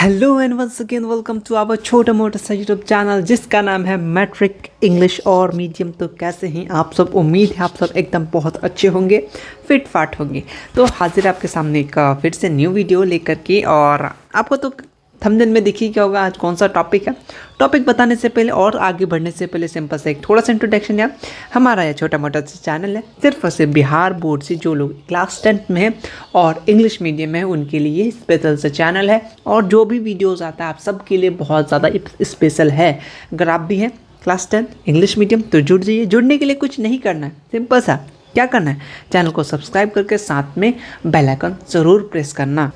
Hello and once again welcome to our छोटा मोटा सा यूट्यूब चैनल जिसका नाम है मैट्रिक इंग्लिश और मीडियम। तो कैसे हैं आप सब? उम्मीद है आप सब एकदम बहुत अच्छे होंगे, फिट फाट होंगे। तो हाजिर आपके सामने एक फिर से न्यू वीडियो लेकर के, और आपको तो थंबनेल में देखिए क्या होगा आज कौन सा टॉपिक है। टॉपिक बताने से पहले और आगे बढ़ने से पहले सिंपल से एक थोड़ा सा इंट्रोडक्शन यार। हमारा यह छोटा मोटा सा चैनल है सिर्फ और सिर्फ बिहार बोर्ड से जो लोग क्लास 10th में है और इंग्लिश मीडियम में है उनके लिए स्पेशल सा चैनल है। और जो भी वीडियोस आता है आप सब के लिए बहुत ज़्यादा स्पेशल है। अगर आप भी हैं क्लास 10 इंग्लिश मीडियम तो जुड़ जाइए। जुड़ने के लिए कुछ नहीं करना है, सिंपल सा क्या करना है, चैनल को सब्सक्राइब करके साथ में बेल आइकन ज़रूर प्रेस करना,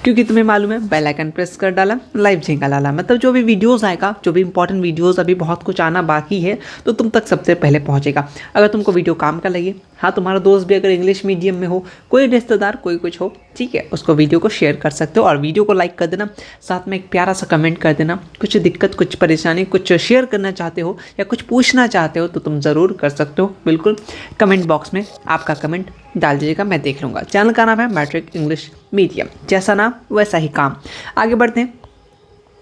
क्योंकि तुम्हें मालूम है बेल आइकन प्रेस कर डाला लाइव झिंगा लाला, मतलब जो भी वीडियोस आएगा, जो भी इंपॉर्टेंट वीडियोस अभी बहुत कुछ आना बाकी है तो तुम तक सबसे पहले पहुंचेगा। अगर तुमको वीडियो काम का लगे, हाँ तुम्हारा दोस्त भी अगर इंग्लिश मीडियम में हो, कोई रिश्तेदार कोई कुछ हो, ठीक है, उसको वीडियो को शेयर कर सकते हो और वीडियो को लाइक कर देना। साथ में एक प्यारा सा कमेंट कर देना। कुछ दिक्कत, कुछ परेशानी, कुछ शेयर करना चाहते हो या कुछ पूछना चाहते हो तो तुम ज़रूर कर सकते हो। बिल्कुल कमेंट बॉक्स में आपका कमेंट डाल दीजिएगा, मैं देख लूँगा। चैनल का नाम है मैट्रिक इंग्लिश मीडियम, जैसा नाम वैसा ही काम। आगे बढ़ते हैं।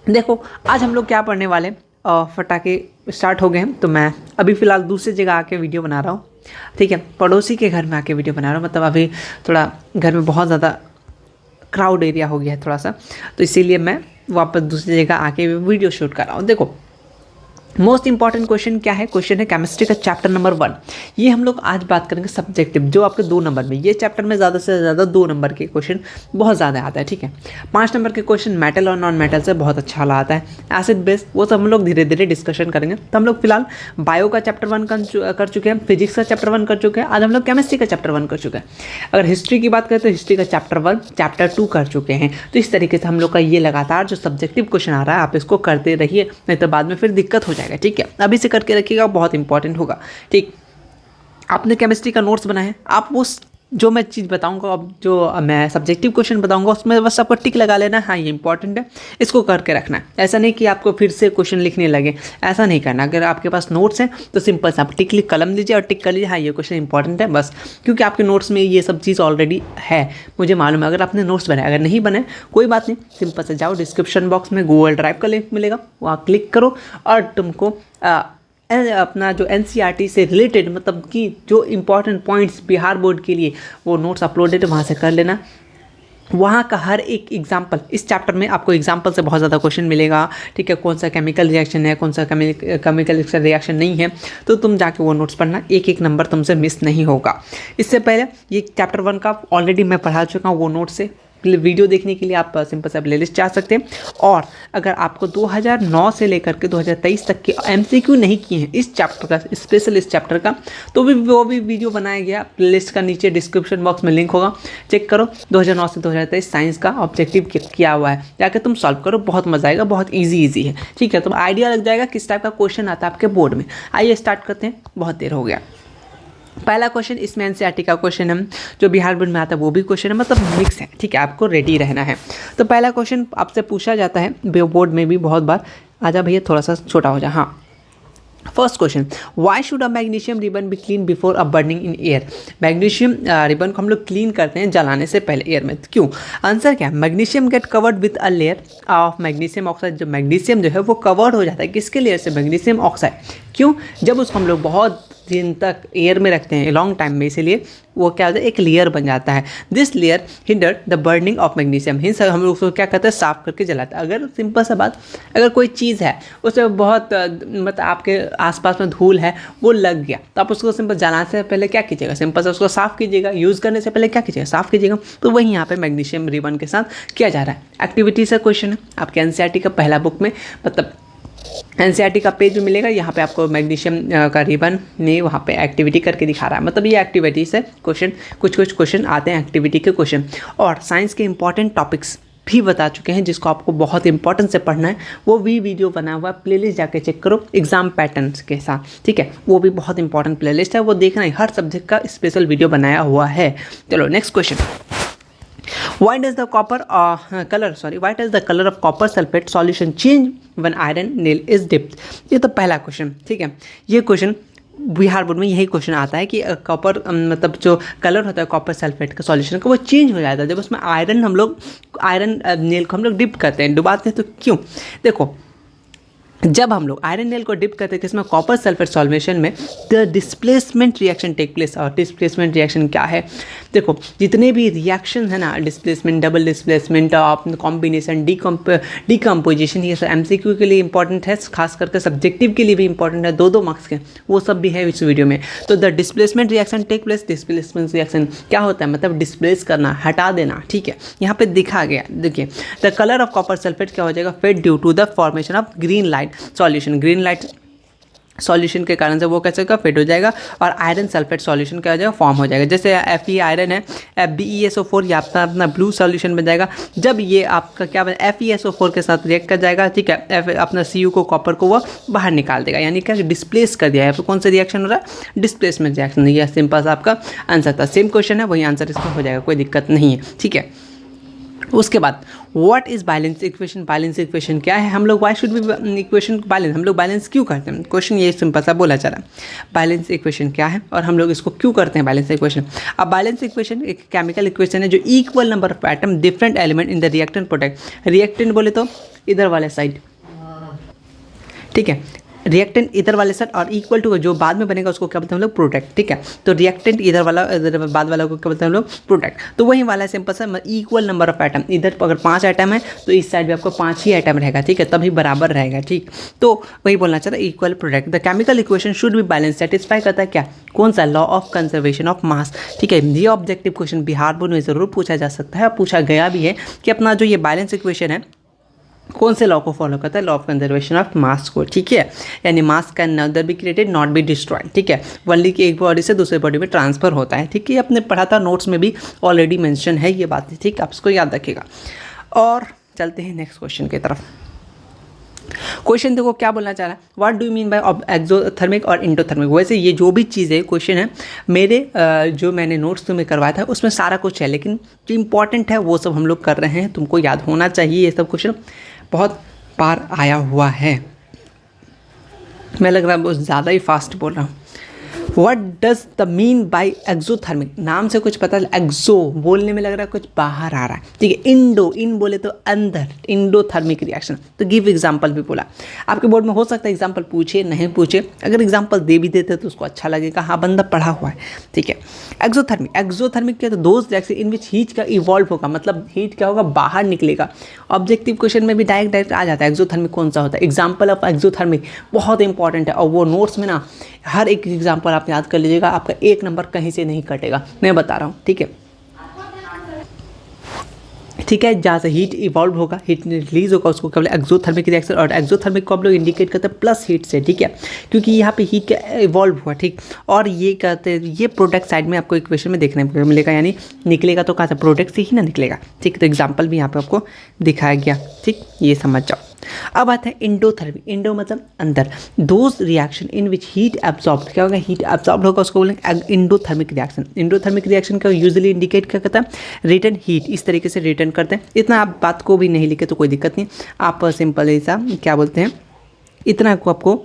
देखो आज हम लोग क्या पढ़ने वाले, फटाके स्टार्ट हो गए हैं। तो मैं अभी फ़िलहाल दूसरी जगह आके वीडियो बना रहा हूँ, ठीक है, पड़ोसी के घर में आके वीडियो बना रहा हूँ। मतलब अभी थोड़ा घर में बहुत ज़्यादा क्राउड एरिया हो गया है थोड़ा सा, तो इसीलिए मैं वापस दूसरी जगह आके वीडियो शूट कर रहा हूँ। देखो मोस्ट इंपॉर्टेंट क्वेश्चन क्या है, क्वेश्चन है केमिस्ट्री का चैप्टर नंबर 1। ये हम लोग आज बात करेंगे सब्जेक्टिव, जो आपके 2 नंबर में, ये चैप्टर में ज़्यादा से ज़्यादा 2 नंबर के क्वेश्चन बहुत ज़्यादा आता है, ठीक है। 5 नंबर के क्वेश्चन मेटल और नॉन मेटल से बहुत अच्छा वाला आता है। एसिड बेस वो सब हम लोग धीरे धीरे डिस्कशन करेंगे। तो हम लोग फिलहाल बायो का चैप्टर 1 कर चुके हैं, फिजिक्स का चैप्टर 1 कर चुके हैं, आज हम लोग केमिस्ट्री का चैप्टर 1 कर चुके हैं। अगर हिस्ट्री की बात करें तो हिस्ट्री का चैप्टर 1 चैप्टर 2 कर चुके हैं। तो इस तरीके से हम लोग का ये लगातार जो सब्जेक्टिव क्वेश्चन आ रहा है आप इसको करते रहिए, नहीं तो बाद में फिर दिक्कत हो जाएगा, ठीक है। अभी से करके रखिएगा, बहुत इंपॉर्टेंट होगा, ठीक। आपने केमिस्ट्री का नोट्स बनाया है, आप वो जो मैं चीज़ बताऊंगा, अब जो मैं सब्जेक्टिव क्वेश्चन बताऊंगा उसमें बस आपको टिक लगा लेना, हाँ ये इंपॉर्टेंट है, इसको करके रखना है। ऐसा नहीं कि आपको फिर से क्वेश्चन लिखने लगे, ऐसा नहीं करना। अगर आपके पास नोट्स हैं तो सिंपल से आप टिक लिख कलम लीजिए और टिक कर लीजिए, हाँ ये क्वेश्चन इंपॉर्टेंट है, बस। क्योंकि आपके नोट्स में ये सब चीज़ ऑलरेडी है, मुझे मालूम है। अगर आपने नोट्स बनाए, अगर नहीं बनाए कोई बात नहीं, सिंपल से जाओ डिस्क्रिप्शन बॉक्स में गूगल ड्राइव का लिंक मिलेगा, वहाँ क्लिक करो और तुमको अपना जो एनसीईआरटी से रिलेटेड, मतलब कि जो इंपॉर्टेंट पॉइंट्स बिहार बोर्ड के लिए वो नोट्स अपलोडेड वहाँ से कर लेना। वहाँ का हर एक एग्जाम्पल, इस चैप्टर में आपको एग्जाम्पल से बहुत ज़्यादा क्वेश्चन मिलेगा, ठीक है। कौन सा केमिकल रिएक्शन है, कौन सा केमिकल रिएक्शन नहीं है, तो तुम जाके वो नोट्स पढ़ना, एक एक नंबर तुमसे मिस नहीं होगा। इससे पहले ये चैप्टर 1 का ऑलरेडी मैं पढ़ा चुका हूँ, वो नोट से वीडियो देखने के लिए आप सिंपल से प्लेलिस्ट जा सकते हैं। और अगर आपको 2009 से लेकर के 2023 तक के एमसीक्यू नहीं किए हैं इस चैप्टर का, स्पेशल इस चैप्टर का, तो भी वो भी वीडियो बनाया गया, प्लेलिस्ट का नीचे डिस्क्रिप्शन बॉक्स में लिंक होगा, चेक करो। 2009 से 2023 साइंस का ऑब्जेक्टिव किया हुआ है, जाकर तुम सॉल्व करो, बहुत मजा आएगा, बहुत ईजी है, ठीक है। तो आइडिया लग जाएगा किस टाइप का क्वेश्चन आता है आपके बोर्ड में। आइए स्टार्ट करते हैं, बहुत देर हो गया। पहला क्वेश्चन इसमें एनसीईआरटी का क्वेश्चन है, जो बिहार बोर्ड में आता है वो भी क्वेश्चन है, मतलब मिक्स है, ठीक है, आपको रेडी रहना है। तो पहला क्वेश्चन आपसे पूछा जाता है बोर्ड में भी बहुत बार, आजा भैया थोड़ा सा छोटा हो जा, हाँ। First question, why should a magnesium ribbon be clean before a burning in air. Magnesium ribbon को हम लोग क्लीन करते हैं जलाने से पहले एयर में, क्यों? आंसर क्या है, magnesium get covered with a layer of magnesium oxide. जो मैग्नीशियम जो है वो कवर्ड हो जाता है किसके लेयर से, मैग्नीशियम ऑक्साइड। क्यों? जब उसको हम लोग बहुत दिन तक एयर में रखते हैं, लॉन्ग टाइम में, इसीलिए वो क्या होता है, एक लेयर बन जाता है। This layer hinder the burning of magnesium, hints हम लोग उसको क्या करते हैं, साफ करके जलाते हैं। अगर सिंपल सा बात, अगर कोई चीज़ है उसमें बहुत मतलब आपके आसपास में धूल है वो लग गया, तो आप उसको सिंपल जलाने से पहले क्या कीजिएगा, सिंपल से उसको साफ कीजिएगा, यूज़ करने से पहले क्या कीजिएगा, साफ कीजिएगा। तो वही यहाँ पे मैग्नीशियम रिबन के साथ किया जा रहा है। एक्टिविटी से क्वेश्चन है आपके एनसीईआरटी का पहला बुक में, मतलब एनसीईआरटी का पेज जो मिलेगा, यहाँ पे आपको मैग्नीशियम का रिबन ने वहाँ पे एक्टिविटी करके दिखा रहा है, मतलब ये एक्टिविटी से क्वेश्चन, कुछ क्वेश्चन आते हैं एक्टिविटी के क्वेश्चन। और साइंस के इंपॉर्टेंट टॉपिक्स भी बता चुके हैं जिसको आपको बहुत इंपॉर्टेंट से पढ़ना है, वो भी वीडियो बना हुआ है, प्लेलिस्ट जाके चेक करो एग्जाम पैटर्न्स के साथ, ठीक है। वो भी बहुत इंपॉर्टेंट प्लेलिस्ट है, वो देखना है, हर सब्जेक्ट का स्पेशल वीडियो बनाया हुआ है। चलो next question, why does the color of copper sulfate solution change when iron nail is dipped। ये तो पहला क्वेश्चन, ठीक है। ये क्वेश्चन बिहार बोर्ड में यही क्वेश्चन आता है कि कॉपर मतलब जो कलर होता है कॉपर सल्फेट का सॉल्यूशन का वो चेंज हो जाता है जब उसमें आयरन आयरन नेल को हम लोग डिप करते हैं, डुबाते हैं। तो क्यों? देखो, जब हम लोग आयरन नेल को डिप करते हैं किसमें, कॉपर सल्फेट सॉल्वेशन में, the displacement reaction take place. और डिस्प्लेसमेंट रिएक्शन क्या है? देखो, जितने भी रिएक्शन है ना, displacement, double displacement, combination, decomposition, ये सब एमसीक्यू के लिए इंपॉर्टेंट है, खास करके सब्जेक्टिव के लिए भी इंपॉर्टेंट है, 2-2 मार्क्स के, वो सब भी है इस वीडियो में। तो the displacement reaction take place, displacement reaction क्या होता है, मतलब डिस्प्लेस करना, हटा देना, ठीक है। यहाँ पे दिखा गया, देखिए, the colour of copper sulphate क्या हो जाएगा, fade due to the formation of green light solution. Green light solution के कारण से वो कैसे का फेड हो जाएगा, और आयरन सल्फेट सॉल्यूशन क्या हो जाएगा, फॉर्म हो जाएगा। जैसे Fe आयरन है, BeSO4 ये आपका अपना ब्लू सॉल्यूशन बन जाएगा। जब ये आपका क्या बना, FeSO4 के साथ रिएक्ट कर जाएगा, ठीक है, अपना Cu को, कॉपर को वो बाहर निकाल देगा, यानी क्या, डिस्प्लेस कर दिया है। तो कौन सा रिएक्शन हो रहा है, डिस्प्लेसमेंट रिएक्शन। ये सिंपल सा आपका आंसर था, सेम क्वेश्चन है, वही आंसर इसका हो जाएगा, कोई दिक्कत नहीं है, ठीक है। उसके बाद what is balance equation. Balance equation क्या है, हम लोग why should be equation balance, हम लोग बैलेंस क्यों करते हैं, क्वेश्चन ये सिंपल सा बोला जा रहा है। बैलेंस इक्वेशन क्या है और हम लोग इसको क्यों करते हैं बैलेंस इक्वेशन। अब बैलेंस इक्वेशन एक केमिकल इक्वेशन है जो equal number of atom different element in the reactant product. Reactant बोले तो इधर वाले साइड, ठीक है, रिएक्टेंट इधर वाले साइड, और इक्वल टू जो बाद में बनेगा उसको क्या बोलते हैं हम लोग, प्रोडक्ट, ठीक है। तो रिएक्टेंट इधर वाला, इधर बाद वाला को क्या बोलते हैं हम लोग, प्रोडक्ट। तो वही वाला है सिंपल सा, इक्वल नंबर ऑफ एटम, इधर अगर 5 एटम है तो इस साइड भी आपको 5 ही एटम रहेगा, ठीक है, तभी बराबर रहेगा, ठीक। तो वही बोलना चाह रहा है, equal product. The chemical equation should be balance, satisfy करता है क्या, कौन सा, law of conservation of mass, ठीक है। ये ऑब्जेक्टिव क्वेश्चन बिहार बोर्ड में ज़रूर पूछा जा सकता है, पूछा गया भी है कि अपना जो ये बैलेंस इक्वेशन है कौन से लॉ को फॉलो करता है, law of conservation of mass को, ठीक है। यानी मास can not be created not be destroyed, ठीक है, वनली की एक बॉडी से दूसरे बॉडी में ट्रांसफर होता है, ठीक है। अपने पढ़ा था, नोट्स में भी ऑलरेडी मेंशन है ये बात, ठीक, आप इसको याद रखिएगा। और चलते हैं नेक्स्ट क्वेश्चन की तरफ। क्वेश्चन देखो क्या बोलना चाह रहा है, what do you mean by exothermic और इंडोथर्मिक। वैसे ये जो भी चीज़ क्वेश्चन है मेरे जो मैंने नोट्स तुम्हें करवाया था उसमें सारा कुछ है, लेकिन जो इंपॉर्टेंट है वो सब हम लोग कर रहे हैं, तुमको याद होना चाहिए। ये सब क्वेश्चन बहुत बार आया हुआ है, मैं लग रहा है बहुत ज़्यादा ही फास्ट बोल रहा हूँ। What does the mean by exothermic, नाम से कुछ पता, एक्सो बोलने में लग रहा है कुछ बाहर आ रहा है, ठीक है। इंडो, इन बोले तो अंदर, इंडोथर्मिक रिएक्शन। तो गिव एग्जांपल भी बोला, आपके बोर्ड में हो सकता है एग्जांपल पूछे नहीं पूछे, अगर एग्जांपल दे भी देते तो उसको अच्छा लगेगा, हाँ बंदा पढ़ा हुआ है, ठीक है। एक्सोथर्मिक, एक्सोथर्मिक क्या, तो those reaction in which heat का इवॉल्व होगा, मतलब हीट क्या होगा, बाहर निकलेगा। ऑब्जेक्टिव क्वेश्चन में भी डायरेक्ट आ जाता है एक्सोथर्मिक कौन सा होता है। एग्जाम्पल ऑफ एक्सोथर्मिक बहुत इंपॉर्टेंट है, और वो नोट्स में ना हर एक एग्जाम्पल आप याद कर लीजिएगा, आपका 1 नंबर कहीं से नहीं कटेगा, मैं बता रहा हूँ, ठीक है, ठीक है। जहाँ से हीट इवॉल्व होगा, हीट रिलीज होगा, उसको केवल एक्सोथर्मिक रिएक्शन, और एक्सोथर्मिक को आप लोग इंडिकेट करते हैं प्लस हीट से, ठीक है, क्योंकि यहाँ पे हीट का इवॉल्व हुआ, ठीक। और ये कहते हैं, ये प्रोडक्ट साइड में आपको इक्वेशन में देखने को मिलेगा, यानी निकलेगा तो कहाँ से, प्रोडक्ट से ही ना निकलेगा, ठीक। तो एग्जाम्पल भी यहाँ पे आपको दिखाया गया, ठीक, ये समझ जाओ। अब आता है इंडोथर्मिक, इंडो मतलब अंदर, those reaction in which heat absorb, क्या होगा, हीट एब्जॉर्ब होगा, उसको बोलेंगे इंडोथर्मिक रिएक्शन। इंडोथर्मिक रिएक्शन का यूजुअली इंडिकेट क्या करता है, रिटर्न हीट, इस तरीके से रिटर्न करते हैं। इतना आप बात को भी नहीं लिखे तो कोई दिक्कत नहीं, आप सिंपल ऐसा क्या बोलते हैं, इतना को आपको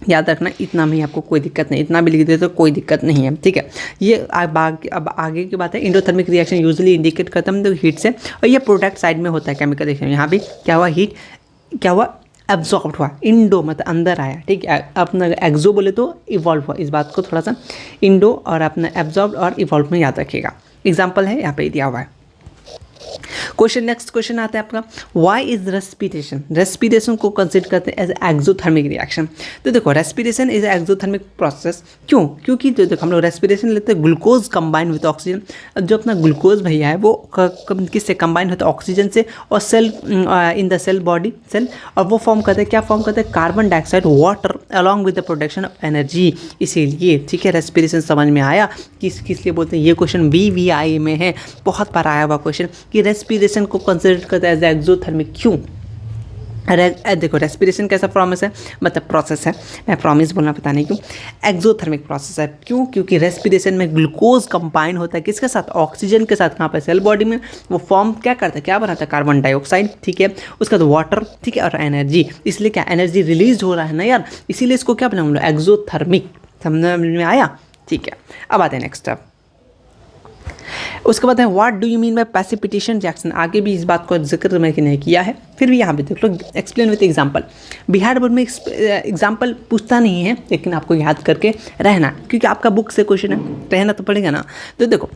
याद रखना, इतना में आपको कोई दिक्कत नहीं, इतना भी लिख देते तो कोई दिक्कत नहीं है, ठीक है। ये अब आगे की बात है, इंडोथर्मिक रिएक्शन यूजुअली इंडिकेट करता है हीट से, और ये प्रोडक्ट साइड में होता है केमिकल रिएक्शन। यहाँ भी क्या हुआ, हीट क्या हुआ, एब्जॉर्ब हुआ, इंडो मतलब अंदर आया, ठीक है। अपना एक्सो बोले तो इवॉल्व हुआ, इस बात को थोड़ा सा इंडो और अपना एब्जॉर्ब और इवॉल्व में याद रखिएगा। एग्जाम्पल है यहाँ पे दिया हुआ है। क्वेश्चन, नेक्स्ट क्वेश्चन आता है आपका, व्हाई इज रेस्पिरेशन, रेस्पिरेशन को कंसिडर करते हैं एज एक्सोथर्मिक रिएक्शन। तो देखो, रेस्पिरेशन इज एक्सोथर्मिक प्रोसेस, क्यों, क्योंकि जो देखो हम लोग रेस्पिरेशन लेते हैं ग्लूकोज कंबाइन विद ऑक्सीजन, जो अपना ग्लूकोज भैया है वो किससे कंबाइन होता है, ऑक्सीजन से, और cell in the cell body cell, और वो फॉर्म करते हैं, क्या फॉर्म करते हैं, carbon dioxide water along with the production of energy. इसीलिए, ठीक है, रेस्पिरेशन समझ में आया, किस लिए बोलते हैं, ये क्वेश्चन VVI में है, बहुत बार आया हुआ क्वेश्चन कि रेस्पिरेशन को कंसिडर करता है एज एक्सोथर्मिक, क्यों। देखो, रेस्पिरेशन कैसा प्रोसेस है, मतलब प्रोसेस है, मैं प्रॉमिस बोलना पता नहीं क्यों, एक्सोथर्मिक प्रोसेस है, क्यों, क्योंकि रेस्पिरेशन में ग्लूकोज कंबाइन होता है किसके साथ, ऑक्सीजन के साथ, कहाँ पर, सेल बॉडी में। वो फॉर्म क्या करता है, क्या बनाता है, कार्बन डाइऑक्साइड, ठीक है, उसका तो वाटर, ठीक है, और एनर्जी। इसलिए क्या, एनर्जी रिलीज हो रहा है ना यार, इसीलिए इसको क्या बनाऊँ, एक्सोथर्मिक, समझ में आया? ठीक है, अब आते हैं नेक्स्ट स्टेप। उसके बाद है what do you mean by precipitation reaction. आगे भी इस बात को जिक्र मैंने किया है, फिर भी यहाँ पे देख लो, explain with example. Bihar board में एग्जांपल पूछता नहीं है, लेकिन आपको याद करके रहना, क्योंकि आपका बुक से क्वेश्चन है, रहना तो पड़ेगा ना। तो देखो,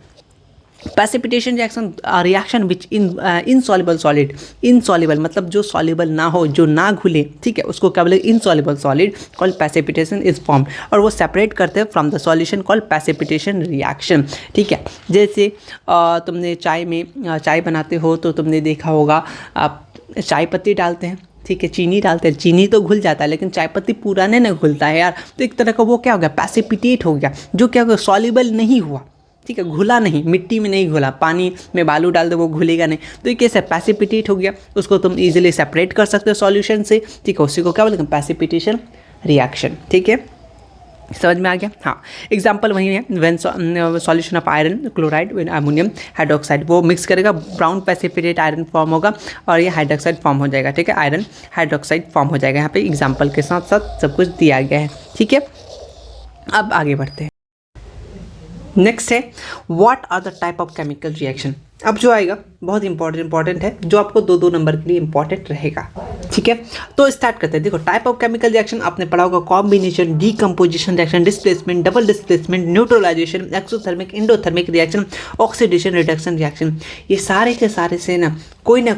precipitation reaction which insoluble solid, insoluble मतलब जो सॉल्युबल ना हो, जो ना घुले, ठीक है, उसको क्या बोले, insoluble solid called precipitation is form, और वो सेपरेट करते हैं from the solution called precipitation reaction. ठीक है, जैसे तुमने चाय में चाय बनाते हो तो तुमने देखा होगा, आप चाय पत्ती डालते हैं, ठीक है, चीनी डालते हैं, चीनी तो घुल जाता है, लेकिन चाय पत्ती पूरा नहीं ना घुलता है यार, तो एक तरह का वो क्या हो गया, प्रेसिपिटेट हो गया, जो क्या हो गया, सॉल्युबल नहीं हुआ, ठीक है, घुला नहीं, मिट्टी में नहीं घुला, पानी में बालू डाल दो वो घुलेगा नहीं, तो ये कैसे प्रेसिपिटेट हो गया, उसको तुम इजीली सेपरेट कर सकते हो सॉल्यूशन से, ठीक है, उसी को क्या बोलते हैं, प्रेसिपिटेशन रिएक्शन। ठीक है, समझ में आ गया? हाँ, एग्जाम्पल वही है, when solution of iron chloride with ammonium hydroxide, वो मिक्स करेगा, ब्राउन प्रेसिपिटेट आयरन फॉर्म होगा और ये हाइड्रोक्साइड फॉर्म हो जाएगा। ठीक है, आयरन हाइड्रोक्साइड फॉर्म हो जाएगा। यहाँ पे एग्जाम्पल के साथ साथ सब कुछ दिया गया है। ठीक है, अब आगे बढ़ते हैं। नेक्स्ट है what are the type of chemical reaction. अब जो आएगा बहुत इंपॉर्टेंट है, जो आपको 2-2 नंबर के लिए इंपॉर्टेंट रहेगा। ठीक है, तो स्टार्ट करते हैं। देखो, टाइप ऑफ केमिकल रिएक्शन आपने पढ़ा होगा, combination, decomposition reaction, displacement, double displacement, neutralisation, exothermic, endothermic reaction, oxidation, reduction reaction. ये सारे के सारे से ना कोई ना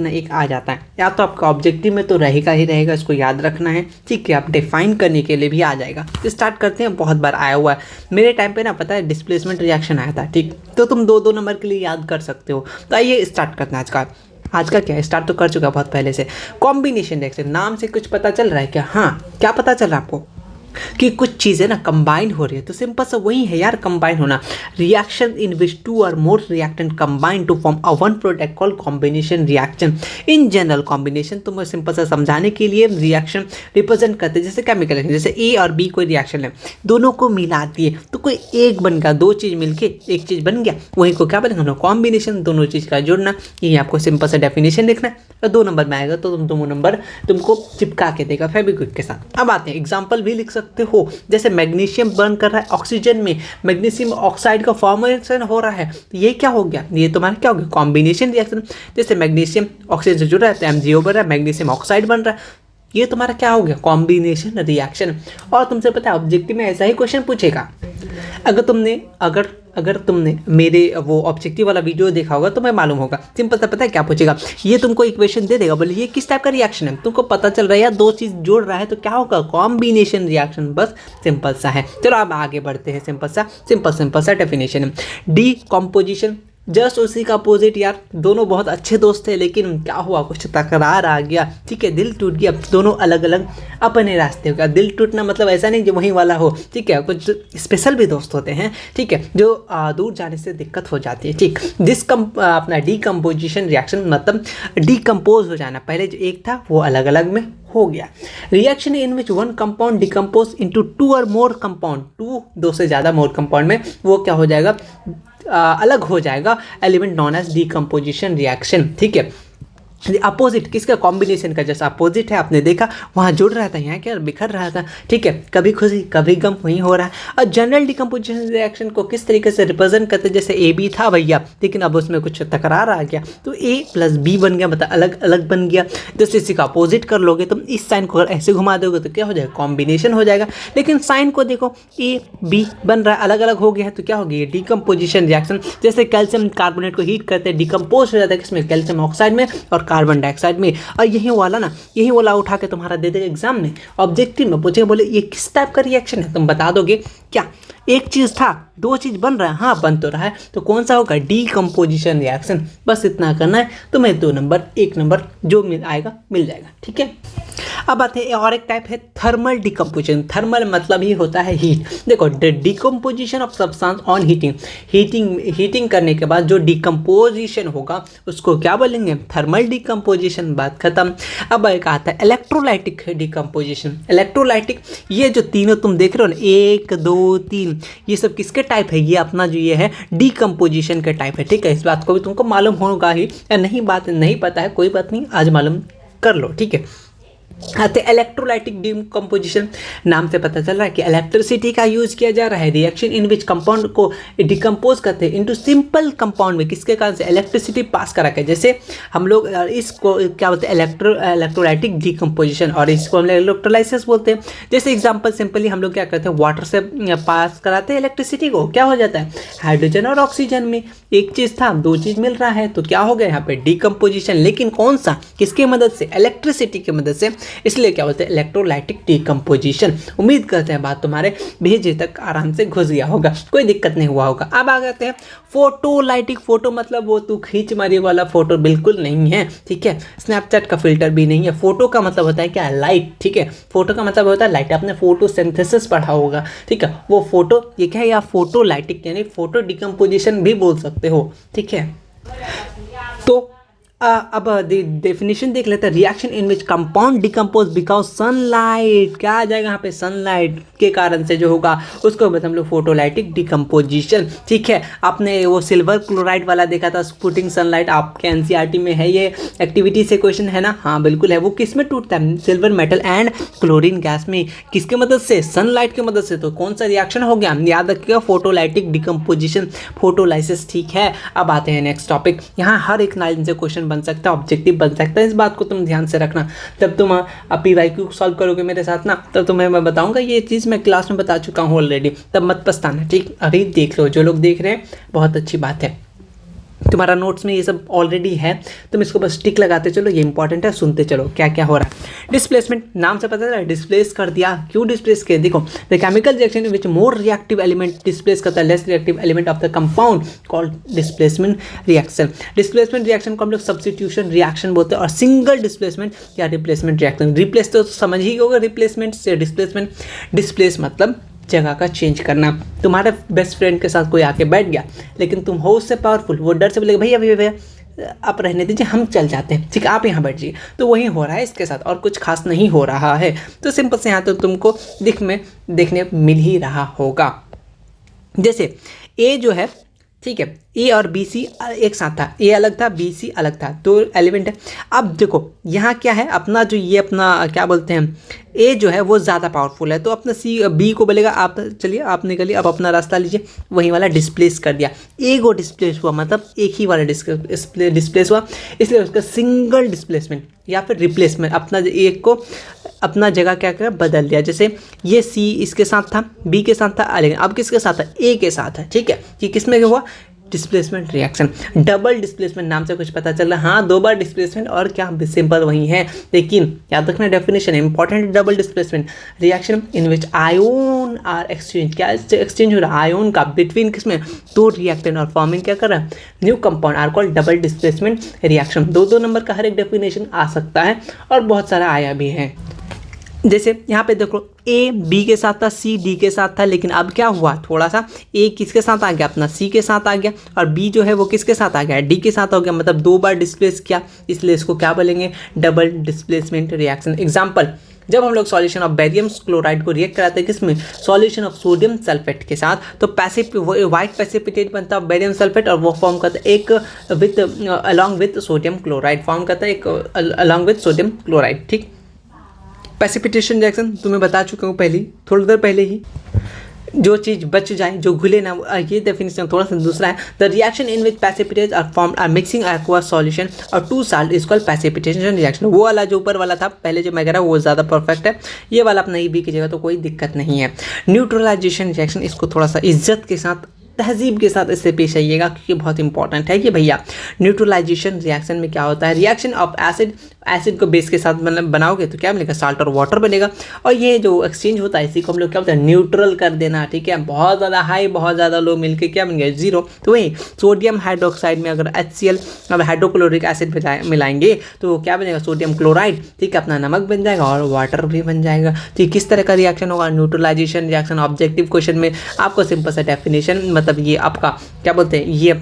एक आ जाता है, या तो आपका ऑब्जेक्टिव में तो रहेगा ही रहेगा, इसको याद रखना है। ठीक है, आप डिफाइन करने के लिए भी आ जाएगा। तो स्टार्ट करते हैं, बहुत बार आया हुआ है मेरे टाइम पे ना, पता है, डिस्प्लेसमेंट रिएक्शन आया था। ठीक, तो तुम 2-2 नंबर के लिए याद कर सकते हो। तो आइए स्टार्ट करना है। आज का क्या है, स्टार्ट तो कर चुका बहुत पहले से। कॉम्बिनेशन रिएक्शन, नाम से कुछ पता चल रहा है क्या? हाँ, क्या पता चल रहा है आपको कि कुछ चीज़ें ना कंबाइन हो रही है, तो सिंपल सा वही है यार, कंबाइन होना। रिएक्शन इन विच 2 और more reactant combine to form a one product called combination reaction. In general combination, तो मैं सिंपल सा समझाने के लिए रिएक्शन रिप्रेजेंट करते हैं, जैसे केमिकल रिएक्शन, जैसे ए और बी कोई रिएक्शन है, दोनों को मिला दिए तो कोई एक बन गया, 2 चीज़ मिलके एक चीज़ बन गया, वही को क्या बोलेंगे हम लोग, कॉम्बिनेशन। दोनों चीज़ का जोड़ना, यही आपको सिंपल सा डेफिनेशन लिखना है, और 2 नंबर में आएगा तो तुम 2 नंबर तुमको चिपका के देगा फेविक्विक के साथ। अब आते हैं, एग्जाम्पल भी लिख सकते हो, जैसे मैग्नीशियम बर्न कर रहा है ऑक्सीजन में, मैग्नीशियम ऑक्साइड का फॉर्मेशन हो रहा है, तो ये क्या हो गया, ये तुम्हारा क्या हो गया, कॉम्बिनेशन रिएक्शन। जैसे मैग्नीशियम ऑक्सीजन से जुड़ रहा है तो MgO बन रहा है, मैग्नीशियम ऑक्साइड बन रहा है, ये तुम्हारा क्या हो गया, कॉम्बिनेशन रिएक्शन। और तुमसे पता है ऑब्जेक्टिव में ऐसा ही क्वेश्चन पूछेगा। अगर तुमने मेरे वो ऑब्जेक्टिव वाला वीडियो देखा होगा तो मैं मालूम होगा, सिंपल सा पता है क्या पूछेगा, ये तुमको इक्वेशन दे देगा, बोले ये किस टाइप का रिएक्शन है, तुमको पता चल रहा है यार 2 चीज़ जोड़ रहा है तो क्या होगा, कॉम्बिनेशन रिएक्शन। बस सिंपल सा है। चलो अब आगे बढ़ते हैं, सिंपल सा डेफिनेशन है। डीकम्पोजिशन, जस्ट उसी का अपोजिट यार, दोनों बहुत अच्छे दोस्त थे, लेकिन क्या हुआ, कुछ तकरार आ गया, ठीक है, दिल टूट गया, दोनों अलग अलग अपने रास्ते हो गया। दिल टूटना मतलब ऐसा नहीं जो वहीं वाला हो, ठीक है, कुछ स्पेशल भी दोस्त होते हैं, ठीक है, जो दूर जाने से दिक्कत हो जाती है। ठीक, अपना डीकम्पोजिशन रिएक्शन मतलब डीकम्पोज हो जाना, पहले जो एक था वो अलग अलग में हो गया। Reaction in which 1 compound decompose into 2 और मोर कंपाउंड, 2 से ज़्यादा मोर कंपाउंड में वो क्या हो जाएगा, अलग हो जाएगा, element known as decomposition reaction. ठीक है, अपोजिट किसका, कॉम्बिनेशन का, जैसा अपोजिट है आपने देखा वहाँ जुड़ रहा था, यहाँ क्या बिखर रहा था। ठीक है, कभी खुशी कभी गम वहीं हो रहा है। और जनरल डिकम्पोजिशन रिएक्शन को किस तरीके से रिप्रेजेंट करते हैं, जैसे AB था भैया, लेकिन अब उसमें कुछ तकरार आ गया तो A + B बन गया, मतलब अलग अलग बन गया। जैसे इसी का अपोजिट कर लोगे तो इस साइन को अगर ऐसे घुमा दोगे तो क्या हो जाएगा, कॉम्बिनेशन हो जाएगा। लेकिन साइन को देखो, AB बन रहा है, अलग अलग हो गया है, तो क्या हो गया, डीकम्पोजिशन रिएक्शन। जैसे कैल्शियम कार्बोनेट को हीट करते हैं, डिकम्पोज हो जाता है किसमें, कैल्शियम ऑक्साइड में और कार्बन डाइऑक्साइड में। और यही वाला उठा के तुम्हारा दे देगा एग्जाम में, ऑब्जेक्टिव में पूछेगा, बोले ये किस टाइप का रिएक्शन है, तुम बता दोगे क्या, एक चीज़ था 2 चीज़ बन रहा है, हाँ बन तो रहा है, तो कौन सा होगा, डीकम्पोजिशन रिएक्शन। बस इतना करना है, तुम्हें 2 नंबर 1 नंबर जो मिल जाएगा। ठीक है, अब आते हैं और एक टाइप है थर्मल डिकम्पोजिशन। थर्मल मतलब ही होता है हीट। देखो, decomposition of substance on heating करने के बाद जो डिकम्पोजिशन होगा उसको क्या बोलेंगे, थर्मल डिकम्पोजिशन। बात खत्म। अब एक आता है इलेक्ट्रोलाइटिक डिकम्पोजिशन। इलेक्ट्रोलाइटिक, ये जो तीनों तुम देख रहे हो ना, 1 2 3, ये सब किसके टाइप है, ये अपना जो ये है डिकम्पोजिशन के टाइप है। ठीक है, इस बात को भी तुमको मालूम होगा ही, या नहीं बात नहीं पता है कोई बात नहीं, आज मालूम कर लो। ठीक है, आते इलेक्ट्रोलाइटिक डिकम्पोजिशन। नाम से पता चल रहा है कि इलेक्ट्रिसिटी का यूज किया जा रहा है। रिएक्शन इन विच कंपाउंड को डिकम्पोज करते हैं इनटू सिंपल कंपाउंड में, किसके कारण से? इलेक्ट्रिसिटी पास करा के। जैसे हम लोग इसको क्या बोलते हैं? इलेक्ट्रोलाइटिक डिकम्पोजिशन, और इसको हम लोग इलेक्ट्रोलाइसिस बोलते हैं। जैसे एग्जाम्पल सिंपली हम लोग क्या करते हैं? वाटर से पास कराते हैं इलेक्ट्रिसिटी को, क्या हो जाता है? हाइड्रोजन और ऑक्सीजन में एक चीज़ था, दो चीज़ मिल रहा है, तो क्या हो गया यहाँ पे? डिकम्पोजिशन। लेकिन कौन सा? किसकी मदद से? इलेक्ट्रिसिटी की मदद से, इसलिए क्या बोलते हैं? Electrolytic decomposition. उम्मीद करते हैं बात तुम्हारे भेजे तक आराम से घुस गया होगा, कोई दिक्कत नहीं हुआ होगा। अब आ जाते हैं फोटोलाइटिक। फोटो मतलब वो तू खींच मारी वाला फोटो बिल्कुल नहीं है, ठीक है? स्नैपचैट का फिल्टर भी नहीं है। फोटो का मतलब होता है क्या? लाइट, ठीक है? फोटो का मतलब होता है लाइट। आपने फोटोसिंथेसिस पढ़ा होगा, ठीक है? वो फोटो ये क्या है? या फोटोलाइटिक यानी फोटो डिकम्पोजिशन भी बोल सकते हो, ठीक है? तो अब डेफिनेशन देख लेते हैं। Reaction in which compound decompose because sunlight. क्या आ जाएगा यहाँ पे? सनलाइट के कारण से जो होगा उसको बताते हम लोग फोटोलाइटिक डिकम्पोजिशन, ठीक है? आपने वो सिल्वर क्लोराइड वाला देखा था, स्पुटिंग सनलाइट, आपके एनसीईआरटी में है ये एक्टिविटी से क्वेश्चन है ना? हाँ बिल्कुल है। वो किस में टूटता है? Silver metal and chlorine gas में। किसके मदद से? सनलाइट की मदद से। तो कौन सा रिएक्शन हो गया? याद रखिएगा, फोटोलाइटिक डिकम्पोजिशन, फोटोलाइसिस, ठीक है? अब आते हैं नेक्स्ट टॉपिक। यहाँ हर एक लाइन से क्वेश्चन बन सकता है, ऑब्जेक्टिव बन सकता है, इस बात को तुम ध्यान से रखना। जब तुम PYQ सॉल्व करोगे मेरे साथ ना, तब तुम्हें मैं बताऊंगा, ये चीज़ मैं क्लास में बता चुका हूँ ऑलरेडी, तब मत पछताना, ठीक? अभी देख लो, जो लोग देख रहे हैं बहुत अच्छी बात है, तुम्हारा नोट्स में ये सब ऑलरेडी है, तुम इसको बस टिक लगाते चलो, ये इंपॉर्टेंट है, सुनते चलो क्या क्या हो रहा है। डिस्प्लेसमेंट, नाम से पता चला, डिस्प्लेस कर दिया। क्यों डिस्प्लेस किया? देखो, the chemical reaction which more reactive element displace करता है less reactive element of the compound called displacement reaction. Displacement reaction को हम लोग सब्स्टिट्यूशन रिएक्शन बोलते हैं, और सिंगल डिस्प्लेसमेंट या रिप्लेसमेंट रिएक्शन। रिप्लेस तो समझ ही होगा, रिप्लेसमेंट से डिस्प्लेसमेंट। डिस्प्लेस मतलब जगह का चेंज करना। तुम्हारे बेस्ट फ्रेंड के साथ कोई आके बैठ गया, लेकिन तुम हो उससे पावरफुल, वो डर से बोलेगा भैया भैया भैया आप रहने दीजिए, हम चल जाते हैं, ठीक है, आप यहाँ बैठ जाइए। तो वही हो रहा है इसके साथ, और कुछ खास नहीं हो रहा है। तो सिंपल से यहाँ तो तुमको देखने मिल ही रहा होगा। जैसे ए जो है, ठीक है, ए और बी सी एक साथ था, ए अलग था, बी सी अलग था, दो एलिमेंट है। अब देखो यहाँ क्या है, अपना जो ये अपना क्या बोलते हैं, ए जो है वो ज़्यादा पावरफुल है, तो अपना सी बी को बोलेगा आप चलिए, आप निकलिए, अब अपना रास्ता लीजिए, वही वाला डिस्प्लेस कर दिया। ए को डिस्प्लेस हुआ मतलब एक ही वाला डिस्प्लेस हुआ, इसलिए उसका सिंगल डिस्प्लेसमेंट या फिर रिप्लेसमेंट, अपना एक को अपना जगह क्या कर बदल दिया। जैसे ये सी इसके साथ था, बी के साथ था, लेकिन अब किसके साथ है? ए के साथ है, ठीक है? कि किसमें हुआ? Displacement reaction. डबल डिस्प्लेसमेंट नाम से कुछ पता चल रहा है? हाँ, दो बार डिस्प्लेसमेंट, और क्या सिंपल वही है, लेकिन याद रखना definition important. Double displacement reaction in which ion are exchange, क्या एक्सचेंज हो रहा है? आयोन का बिटवीन किसमें? दो रिएक्टेंट, और फॉर्मिंग क्या कर रहा है? New compound are called double displacement reaction. दो नंबर का हर एक डेफिनेशन आ सकता है, और बहुत सारा आया भी है। जैसे यहाँ पे देखो, ए बी के साथ था, सी डी के साथ था, लेकिन अब क्या हुआ? थोड़ा सा ए किसके साथ आ गया? अपना सी के साथ आ गया, और बी जो है वो किसके साथ आ गया? डी के साथ हो गया, मतलब दो बार डिस्प्लेस किया, इसलिए इसको क्या बोलेंगे? Double displacement reaction. एग्जाम्पल, जब हम लोग सॉल्यूशन ऑफ बेरियम क्लोराइड को रिएक्ट कराते हैं किसमें? सॉल्यूशन ऑफ सोडियम सल्फेट के साथ, तो व्हाइट प्रेसिपिटेट बनता है बेरियम सल्फेट, और वो फॉर्म करता है एक with along with sodium chloride, form करता है एक अलॉन्ग विथ सोडियम क्लोराइड, ठीक? प्रेसिपिटेशन रिएक्शन तुम्हें बता चुका हूँ पहले, थोड़ी देर पहले ही। जो चीज़ बच जाए, जो घुले ना, ये डेफिनेशन थोड़ा सा दूसरा है। The reaction in which precipitates are formed are mixing aqueous solution और two salt is called precipitation reaction. वो वाला जो ऊपर वाला था पहले जो मैं कह रहा हूँ वो ज़्यादा परफेक्ट है, ये वाला अपना ई बी कीजिएगा तो कोई दिक्कत नहीं है। न्यूट्रलाइजेशन रिएक्शन, इसको थोड़ा सा इज्जत के साथ, तहजीब के साथ इससे पेश आइएगा, क्योंकि बहुत इंपॉर्टेंट है कि भैया न्यूट्रलाइजेशन रिएक्शन में क्या होता है? रिएक्शन ऑफ एसिड को बेस के साथ मतलब बनाओगे तो क्या बनेगा? साल्ट और वाटर बनेगा, और ये जो एक्सचेंज होता है इसी को हम लोग क्या बोलते हैं? न्यूट्रल कर देना, ठीक है? बहुत ज़्यादा हाई, बहुत ज़्यादा लो मिलके क्या बन गया? जीरो। तो वही सोडियम हाइड्रोक्साइड में अगर HCl अब हाइड्रोक्लोरिक एसिड मिलाएंगे तो क्या बनेगा? सोडियम क्लोराइड, ठीक है? अपना नमक बन जाएगा और वाटर भी बन जाएगा। तो किस तरह का रिएक्शन होगा? Neutralisation reaction. ऑब्जेक्टिव क्वेश्चन में आपको सिंपल सा डेफिनेशन, मतलब ये आपका क्या बोलते हैं, ये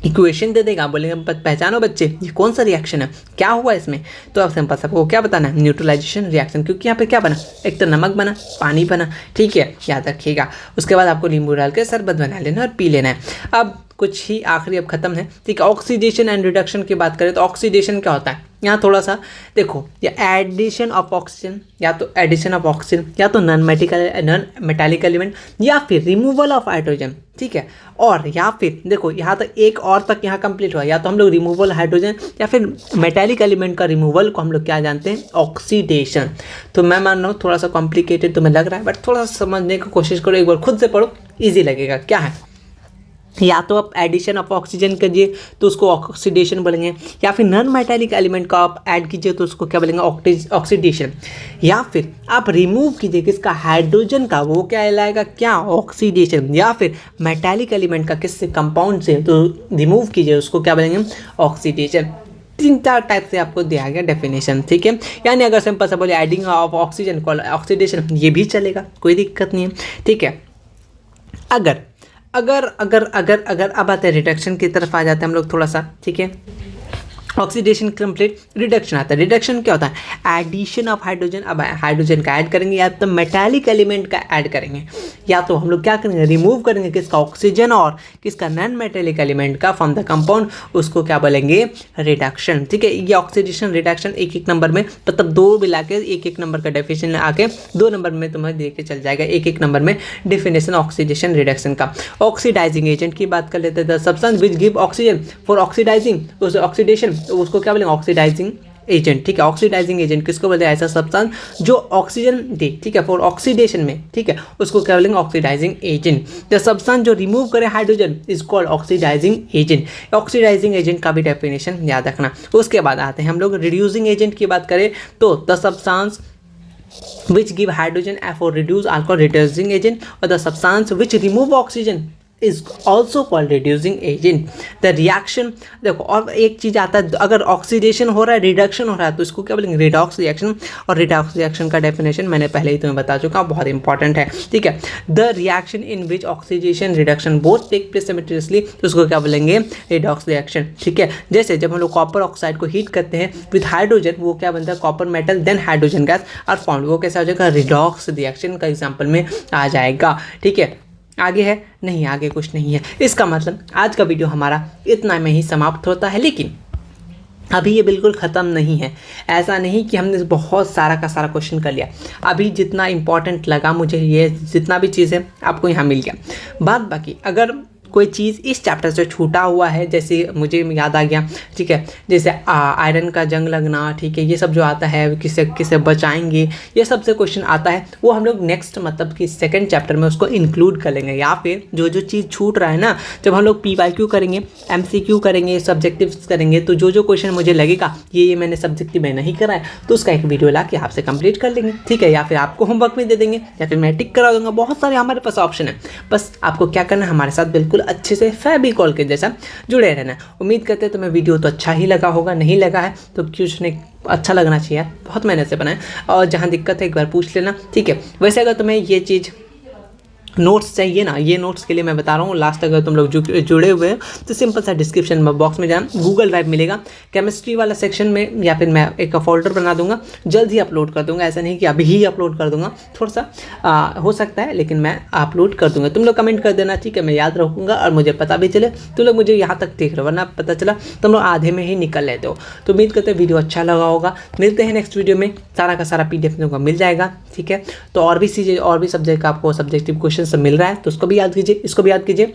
इक्वेशन दे देगा, बोलेंगे पहचानो बच्चे ये कौन सा रिएक्शन है, क्या हुआ इसमें? तो आप सिंपल सबको क्या बताना है? न्यूट्रलाइजेशन रिएक्शन, क्योंकि यहाँ पे क्या बना? एक तो नमक बना, पानी बना, ठीक है? याद रखिएगा। उसके बाद आपको नींबू डाल के शरबत बना लेना और पी लेना है। अब कुछ ही आखिरी अब खत्म है, ठीक है। ऑक्सीडेशन एंड रिडक्शन की बात करें तो ऑक्सीडेशन क्या होता है, यहाँ थोड़ा सा देखो, या एडिशन ऑफ ऑक्सीजन, या तो एडिशन ऑफ ऑक्सीजन, या तो नॉन मेटालिक एलिमेंट, या फिर रिमूवल ऑफ हाइड्रोजन, ठीक है। और या फिर देखो यहाँ तक एक और तक यहाँ कंप्लीट हुआ, या तो हम लोग रिमूवल हाइड्रोजन या फिर मेटालिक एलिमेंट का रिमूवल को हम लोग क्या जानते हैं, ऑक्सीडेशन। तो मैं मान रहा हूँ थोड़ा सा कॉम्प्लिकेटेड तुम्हें लग रहा है, बट थोड़ा सा समझने की कोशिश करो, एक बार खुद से पढ़ो, ईजी लगेगा। क्या है, या तो आप एडिशन ऑफ ऑक्सीजन कीजिए तो उसको ऑक्सीडेशन बोलेंगे, या फिर नॉन मेटालिक एलिमेंट का आप ऐड कीजिए तो उसको क्या बोलेंगे, ऑक्सीडेशन। या फिर आप रिमूव कीजिए किसका, हाइड्रोजन का, वो क्या कहलाएगा, क्या, ऑक्सीडेशन। या फिर मेटालिक एलिमेंट का किससे, कंपाउंड से, तो रिमूव कीजिए उसको क्या बोलेंगे, ऑक्सीडेशन। 3-4 टाइप से आपको दिया गया डेफिनेशन, ठीक है। यानी अगर सिंपल सा बोले एडिंग ऑफ ऑक्सीजन को ऑक्सीडेशन, ये भी चलेगा, कोई दिक्कत नहीं है, ठीक है। अगर अगर अगर अगर अगर अब आते हैं रिडक्शन की तरफ आ जाते हैं हम लोग थोड़ा सा, ठीक है। ऑक्सीडेशन कंप्लीट, रिडक्शन आता है। रिडक्शन क्या होता है, एडिशन ऑफ हाइड्रोजन। अब हाइड्रोजन का ऐड करेंगे, या तो मेटालिक एलिमेंट का ऐड करेंगे, या तो हम लोग क्या करेंगे, रिमूव करेंगे किसका, ऑक्सीजन और किसका, नॉन मेटालिक एलिमेंट का फ्रॉम द कंपाउंड, उसको क्या बोलेंगे, रिडक्शन, ठीक है। ये ऑक्सीडेशन रिडक्शन एक नंबर में, मतलब 2 मिला के एक नंबर का डेफिनेशन आके 2 नंबर में तुम्हें दे के चल जाएगा, एक नंबर में डेफिनेशन ऑक्सीडेशन रिडक्शन का। ऑक्सीडाइजिंग एजेंट की बात कर लेते हैं, the substance which give oxygen for oxidising, उस ऑक्सीडेशन तो उसको क्या बोलेंगे, ऑक्सीडाइजिंग एजेंट, ठीक है। ऑक्सीडाइजिंग एजेंट किसको बोलते हैं, ऐसा सब्सटेंस जो ऑक्सीजन दे, ठीक है, फॉर ऑक्सीडेशन में, ठीक है, उसको क्या बोलेंगे, ऑक्सीडाइजिंग एजेंट। द सब्सटेंस जो रिमूव करे hydrogen is called oxidising agent. Oxidising agent का भी डेफिनेशन याद रखना। उसके बाद आते हैं हम लोग रिड्यूसिंग एजेंट की बात करें तो the substance which give hydrogen for reduce alcohol reducing agent, or the substance which remove oxygen is also called reducing agent. The reaction, देखो और एक चीज़ आता है, अगर ऑक्सीडेशन हो रहा है, रिडक्शन हो रहा है, तो इसको क्या बोलेंगे, रिडॉक्स रिएक्शन। और रिडॉक्स रिएक्शन का डेफिनेशन मैंने पहले ही तुम्हें बता चुका हूँ, बहुत इंपॉर्टेंट है, ठीक है। The reaction in which oxidation reduction both take place simultaneously, उसको क्या बोलेंगे, रिडॉक्स रिएक्शन, ठीक है। जैसे जब हम लोग कॉपर ऑक्साइड को हीट करते हैं विथ हाइड्रोजन, वो क्या बनता है, copper metal then hydrogen gas are found, वो कैसा हो जाएगा, रिडॉक्स रिएक्शन का एग्जाम्पल में आ जाएगा, ठीक है। आगे है, नहीं आगे कुछ नहीं है। इसका मतलब आज का वीडियो हमारा इतना में ही समाप्त होता है, लेकिन अभी ये बिल्कुल ख़त्म नहीं है। ऐसा नहीं कि हमने बहुत सारा का सारा क्वेश्चन कर लिया, अभी जितना इंपॉर्टेंट लगा मुझे, ये जितना भी चीज़ है आपको यहाँ मिल गया। बाद बाकी अगर कोई चीज़ इस चैप्टर से छूटा हुआ है, जैसे मुझे याद आ गया, ठीक है, जैसे आयरन का जंग लगना, ठीक है, ये सब जो आता है, किसे किसे बचाएंगे, ये सब से क्वेश्चन आता है, वो हम लोग नेक्स्ट मतलब कि सेकंड चैप्टर में उसको इंक्लूड कर लेंगे। या फिर जो जो चीज़ छूट रहा है ना, जब हम लोग PYQ करेंगे, MCQ करेंगे, सब्जेक्टिव्स करेंगे, तो जो जो क्वेश्चन मुझे लगेगा ये मैंने सब्जेक्टिव में नहीं करा है, तो उसका एक वीडियो ला के आपसे कंप्लीट कर लेंगे, ठीक है। या फिर आपको होमवर्क में दे देंगे, या फिर मैं टिक करा दूंगा, बहुत सारे हमारे पास ऑप्शन है। बस आपको क्या करना है, हमारे साथ बिल्कुल अच्छे से फेविकॉल के जैसा जुड़े रहना। उम्मीद करते हैं तुम्हें वीडियो तो अच्छा ही लगा होगा, नहीं लगा है तो कुछ नहीं, अच्छा लगना चाहिए, बहुत मेहनत से बनाए, और जहाँ दिक्कत है एक बार पूछ लेना, ठीक है। वैसे अगर तुम्हें ये चीज़ नोट्स चाहिए ना, ये नोट्स के लिए मैं बता रहा हूँ, लास्ट अगर तुम लोग जुड़े हुए हैं तो सिंपल सा डिस्क्रिप्शन बॉक्स में जाना, गूगल ड्राइव मिलेगा, केमिस्ट्री वाला सेक्शन में, या फिर मैं एक फोल्डर बना दूंगा, जल्द ही अपलोड कर दूंगा। ऐसा नहीं कि अभी ही अपलोड कर दूंगा, थोड़ा सा हो सकता है, लेकिन मैं अपलोड कर दूंगा। तुम लोग कमेंट कर देना, ठीक है, मैं याद रखूँगा और मुझे पता भी चले तुम लोग मुझे यहाँ तक देख रहे हो, वरना पता चला तुम लोग आधे में ही निकल लेते हो। तो उम्मीद करते हैं वीडियो अच्छा लगा होगा। मिलते हैं नेक्स्ट वीडियो में, सारा का सारा PDF तुमको मिल जाएगा, ठीक है। तो और भी चीज़ें, और भी सब्जेक्ट का आपको सब्जेक्टिव क्वेश्चन सब मिल रहा है, तो उसको भी याद कीजिए, इसको भी याद कीजिए।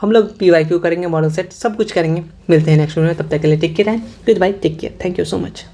हम लोग PYQ करेंगे, मॉडल सेट सब कुछ करेंगे। मिलते हैं नेक्स्ट वीडियो में, तब तक के लिए take care, good bye, take care, thank you so much.